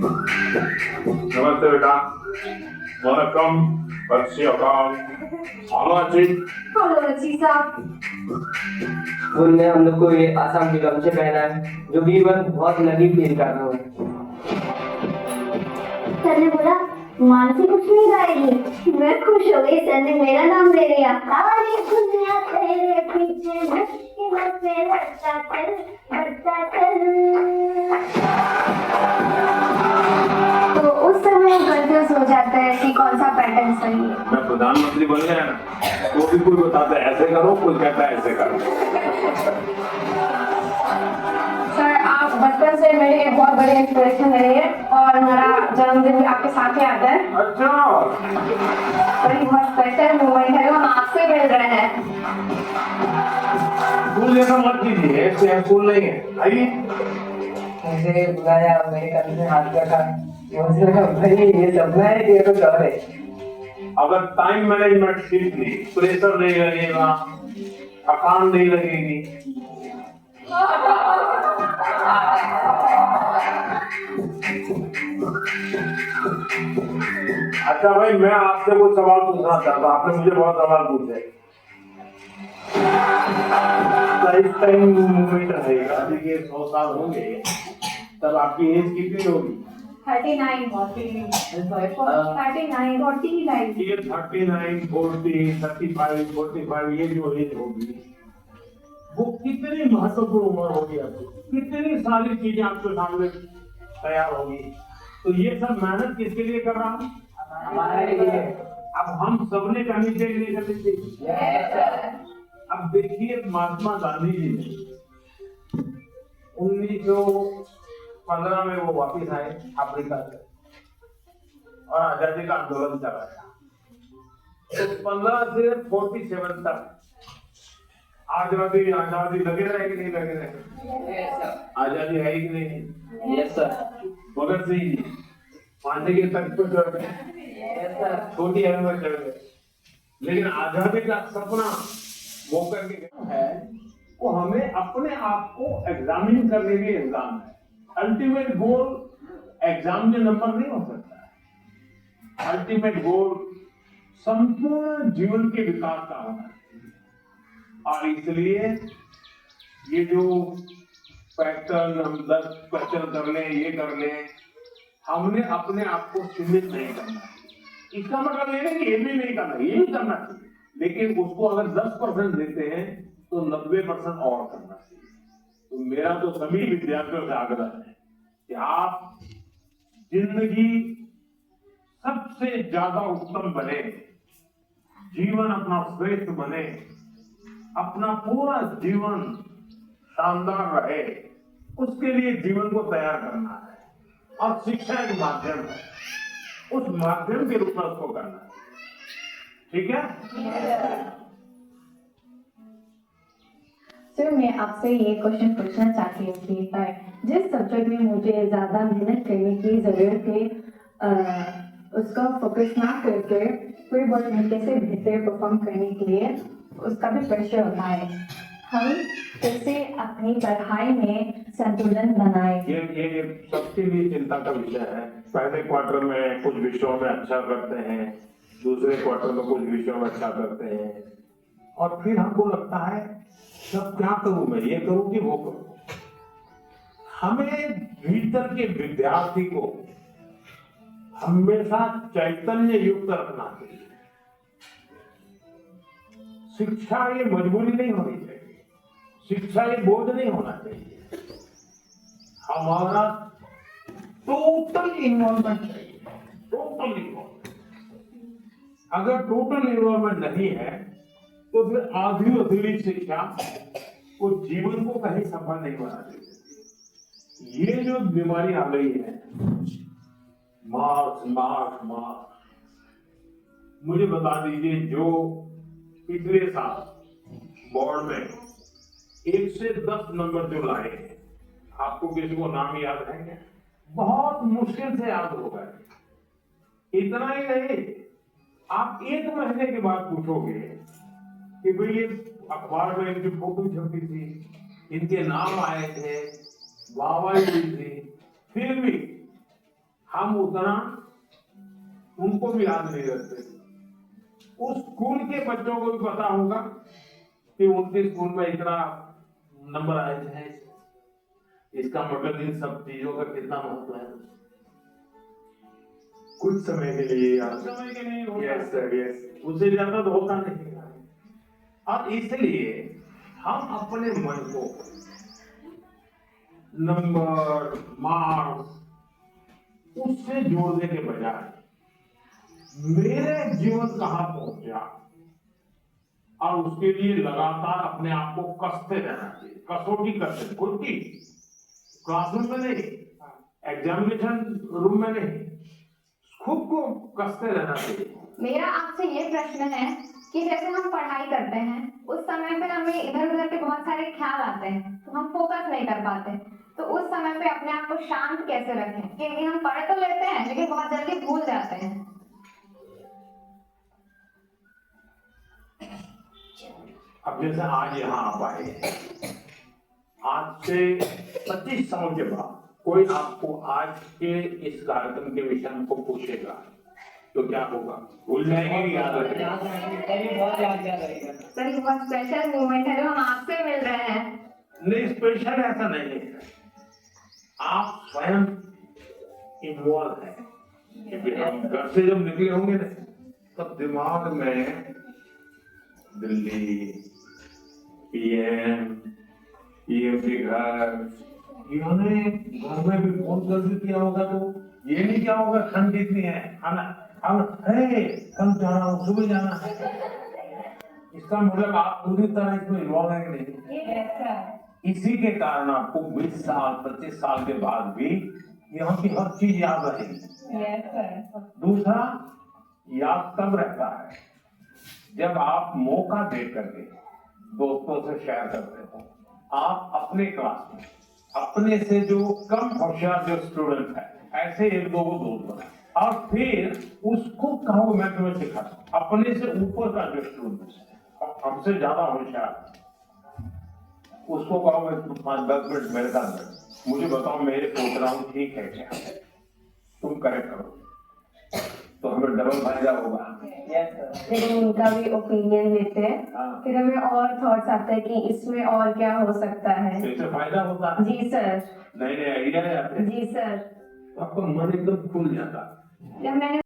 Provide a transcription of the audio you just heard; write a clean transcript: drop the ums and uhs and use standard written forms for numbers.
नमस्ते बेटा। वनकम। पश्चिम। आवाजी। हेलो रची साहब। उनने हम लोग को ये आसाम के गमछे पहना है, जो भी मैं बहुत लगी फील कर रहा हूँ। सर ने बोला मानसी कुछ नहीं गाएगी। मैं खुश हो गई, सर ने मेरा नाम ले लिया। सारी दुनिया तेरे पीछे मुश्किलों से बढ़ता चल बढ़ता चल। तो उस समय कंफ्यूज हो जाता है कि कौन सा पैटर्न सही है। मैं प्रधानमंत्री बन गया ना, तो भी कोई बताता है ऐसे करो, कोई कहता है ऐसे करो। सर आप बचपन से मेरी एक बहुत बड़ी इंस्पिरेशन रही है और मेरा जन्मदिन भी आपके साथ ही आता है। अच्छा। बड़ी बहुत स्पेशल मोमेंट है, हम आपसे मिल रहे हैं। फूल जैसा मत कीजिए, ऐसे फूल नहीं है। आइए। मुझे बुलाया, मेरे कंधे में हाथ रखा, मुझे लगा भाई ये सपना है कि ये तो डर है। अगर टाइम मैनेजमेंट सीख ली, प्रेशर नहीं लगेगा, थकान नहीं लगेगी। अच्छा भाई, मैं आपसे कुछ सवाल पूछना चाहता हूँ। आपने मुझे बहुत सवाल पूछे। लाइफ टाइम मूवमेंट रहेगा, देखिए 100 साल होंगे, तब आपकी एज कितनी होगी? 39 39 49 ये 39, 40, 35, 45 ये जो एज होगी, वो कितनी महत्वपूर्ण उम्र होगी आपकी, कितनी सारी चीजें आपके सामने तैयार होगी। तो ये सब मेहनत किसके लिए कर रहा हूँ? हमारे लिए। अब हम सबने करनी चाहिए, नहीं करनी चाहिए? अब देखिए, महात्मा गांधी जी ने 1915 में वो वापिस आए अफ्रीका से और आजादी का आंदोलन चलाया। तो 15 से 47 तक आजादी आजादी लगे रहे कि नहीं लगे रहे? आजादी है कि नहीं? Yes sir. भगत सिंह जी फांसी के तख्त पर चढ़ गए, छोटी उम्र में चढ़ गए, लेकिन आजादी का सपना वो करके है, वो हमें अपने आप को एग्जामिन करने के एग्जाम है। अल्टीमेट गोल एग्जाम में नंबर नहीं हो सकता है। अल्टीमेट गोल संपूर्ण जीवन के विकास का होना है। और इसलिए ये जो पैटर्न हम 10 क्वेश्चन कर लें, ये कर लें, हमने अपने आप को सीमित नहीं करना है। इसका मतलब ये नहीं कि ये भी नहीं करना, ये भी करना चाहिए, लेकिन उसको अगर 10% देते हैं तो 90% और करना चाहिए। तो मेरा तो सभी विद्यार्थियों से आग्रह है कि आप जिंदगी सबसे ज्यादा उत्तम बने, जीवन अपना श्रेष्ठ बने, अपना पूरा जीवन शानदार रहे, उसके लिए जीवन को तैयार करना है। और शिक्षा एक माध्यम है, उस माध्यम के रूप में उसको करना है। ठीक है? सर मैं आपसे ये क्वेश्चन पूछना चाहती हूँ कि जिस सब्जेक्ट में मुझे ज़्यादा मेहनत करने की ज़रूरत है उसका फोकस ना करके फिर बहुत कैसे बेहतर परफॉर्म करने के लिए उसका भी प्रेशर होता है। हम कैसे अपनी पढ़ाई में संतुलन बनाए? ये सबके लिए चिंता का विषय है। पहले क्वार्टर में कुछ विषयों में अच्छा करते हैं, दूसरे क्वार्टर में कुछ विषयों में अच्छा करते हैं, और फिर हमको लगता है सब क्या करूं, मैं ये करूं कि वो करूं। हमें भीतर के विद्यार्थी को हमेशा चैतन्य युक्त रखना चाहिए। शिक्षा ये मजबूरी नहीं होनी चाहिए, शिक्षा ये बोझ नहीं होना चाहिए। हमारा टोटल इन्वॉल्वमेंट चाहिए, टोटल इन्वॉल्वमेंट। अगर टोटल इन्वॉल्वमेंट नहीं है तो फिर आधी अधूरी शिक्षा वो जीवन को कहीं सफल नहीं बना देती। ये जो बीमारी आ गई है, मार्क्स मार्क्स मार्क्स, मुझे बता दीजिए, जो पिछले साल बोर्ड में 1 से 10 नंबर जो लाए हैं, आपको किसी को नाम याद है क्या? बहुत मुश्किल से याद होगा। इतना ही नहीं, आप 1 महीने के बाद पूछोगे कि भाई ये अखबार में इनकी फोटो छपी थी, इनके नाम आए थे, वाहवाही हुई थी, फिर भी हम उतना उनको भी याद नहीं रखते। उस स्कूल के बच्चों को भी पता होगा कि उनके स्कूल में इतना नंबर आए थे, इसका मतलब इन सब चीजों का कितना महत्व है। कुछ समय के लिए यार। समय के नहीं होता। Yes sir, yes. उससे ज्यादा तो होता नहीं। और इसलिए हम अपने मन को नंबर, मार्क्स उससे जोड़ने के बजाय मेरे जीवन कहां पहुंचा, और उसके लिए लगातार अपने आप को कसते रहना चाहिए। कसौटी करते, खुद की, क्लासरूम में नहीं, एग्जामिनेशन रूम में नहीं, खुद को कसते रहना चाहिए। मेरा आपसे ये प्रश्न है कि जैसे हम पढ़ाई करते हैं उस समय पे हमें इधर उधर के बहुत सारे ख्याल आते हैं तो हम फोकस नहीं कर पाते, तो उस समय पे अपने आप को शांत कैसे रखें? क्योंकि हम पढ़ तो लेते हैं लेकिन बहुत जल्दी भूल जाते हैं। अब जैसे आज यहाँ आप आए हैं, आज से 25 साल के बाद कोई आपको आज के इस कार्यक्रम के विषय में को पूछेगा तो क्या होगा? भूल जाएंगे कि याद रखेंगे? बहुत याद रहेगा। सर ये बहुत स्पेशल मोमेंट है जो हम आपसे मिल रहे हैं। नहीं, स्पेशल ऐसा नहीं है, आप स्वयं इन्वॉल्व है। क्योंकि हम घर से जब निकले होंगे ना, तब दिमाग में दिल्ली, पीएम, पीएम के घर, यानी घर में भी फोन कर भी किया होगा तो ये नहीं क्या होगा ठंड कितनी है, खाना कल जाना हो, सुबह जाना है। इसका मतलब आप पूरी तरह इसमें इन्वॉल्व है कि नहीं? इसी के कारण आपको 20 साल 25 साल के बाद भी यहाँ की हर चीज याद रहेगी। दूसरा, याद तब रहता है जब आप मौका दे करके दोस्तों से शेयर करते हो। आप अपने क्लास में अपने से जो कम होशियार जो स्टूडेंट है, ऐसे एक दो को दोस्त बनाए और फिर उसको कहो मैं तुम्हें सिखाता। अपने से ऊपर का जो स्टूडेंट है, हमसे ज्यादा होशियार, उसको कहो 5-10 मिनट मेरे साथ बैठो, मुझे बताओ मेरे सोच रहा हूँ ठीक है क्या, तुम करेक्ट करो, तो हमें डबल फायदा होगा। फिर हम उनका भी ओपिनियन लेते हैं, फिर हमें और थॉट्स आते हैं कि इसमें और क्या हो सकता है। तो इससे फायदा होता है। जी सर। नए नए आइडिया आते हैं। जी सर। तो आपका मन एकदम खुल जाता है। जब मैंने